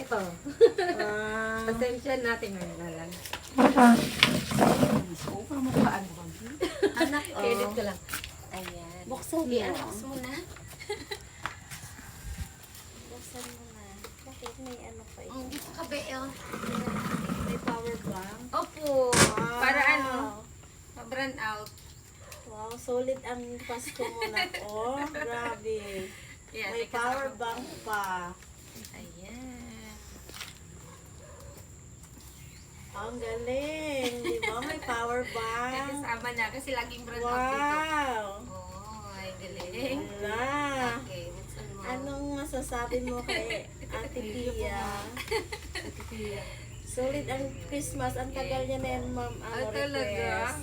Ito. Pasensya natin ngayon na lang. So, pamukhaan mo kami. Anak, edit ko lang. Ayan. Buksan mo. I-unbox mo na. Buksan mo na. Bakit may ano pa ito? Dito ka ba, May power bank. Opo. Wow. Para ano, ma-brand out. Wow, solid ang Pasko mo na. Oh, grabe. Yan, May power bank pa. Ayan. Ang galing. Di ba? May power bank. Kasama niya kasi laging brand out dito. Wow. Oh, ay galing. Wala. Okay, buksan mo. Anong masasabi mo kay Ate Pia? Solid ang Christmas. Ang tagal niya na yan, ma'am. Ay, Ano, talaga? request.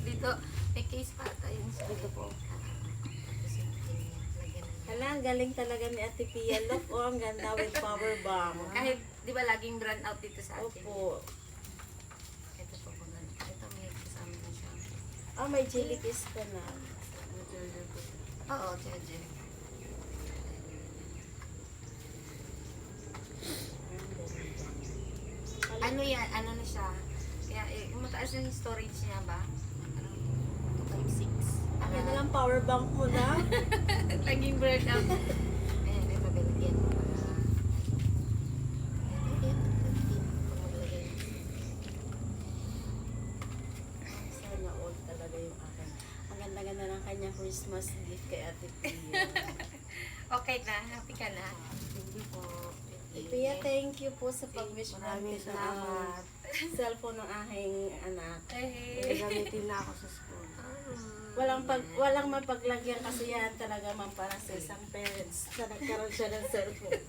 Dito, may case pa tayo. Dito po. Hala, ang galing talaga ni Ate Pia. Look, oh, ang ganda with power bank. Kahit, di ba, laging brand out dito sa atin. Opo. Ito po po. Ito, may kasama na siya. Ah, may chili kiss ka na. Oo, Jeje. Ano yan? Ano na siya? Kaya, mataas yung storage niya ba? Ano? 256. Yan na lang power bank mo na. Laging brand out. Ayan, may pabelagyan mo para. Sana all talaga yung akin. Ang ganda-ganda ng kanyang Christmas gift kay Ate Pia. Okay na? Happy ka na? Hindi po. Pia, thank you po sa pag-wish Maraming natin salamat. cellphone ng aking anak. Eh. Gamitin na ako sa school. Walang mapaglagyan kasi yan talaga ma'am para sa isang parents na nagkaroon siya ng cellphone.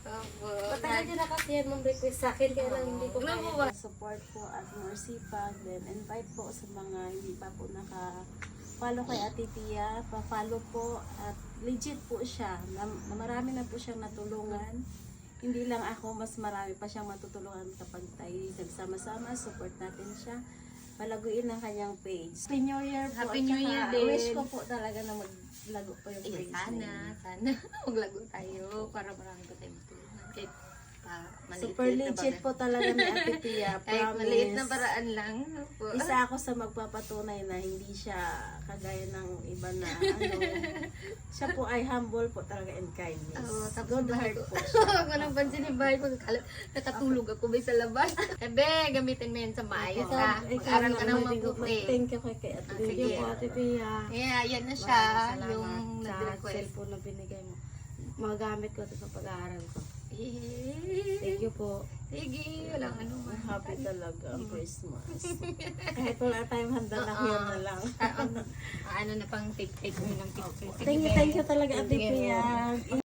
Opo. Matagal din na kasi yan ma'am request sa akin kaya lang hindi ko Wala mo kaya. Support po at more sipag. Then invite po sa mga hindi pa po naka-follow kay Ate Pia. Pa-follow po at legit po siya. Marami na po siyang natulungan. Hindi lang ako, mas marami pa siyang matutulungan kapag tayo nagsama-sama. Support natin siya. Palaguin ang kanyang page. Happy New Year po. Happy At New saka, Year din. wish ko po talaga na maglago po yung page. Sana. Maglago tayo para marami pa tayong tulungan. Kahit Super legit po talaga ni Ate Pia. Kahit maliit na paraan lang. Opo. Isa ako sa magpapatunay na hindi siya kagaya ng iba na siya po ay humble po talaga and kindness. Oo, tapos Good bahay heart ko. po siya. Ako nang pansin ni Bahay ko, nakatulog ako ba sa labas. Ebe, gamitin mo yan sa maayos ha. Mag-aral ka ng mabuti. Thank you kay Ate Sige. Pia. Ate Pia. Kaya, yan na siya. Maraming Yung salamat sa nag-request. cellphone na binigay mo. Magagamit ko ito sa pag-aaral ko. Eh, Thank you po. sige, walang ano man. Happy talaga ang Christmas. Kahit wala tayong handa na yan na lang. Ano na pang take mo ng picture. Thank you talaga Ate Pia.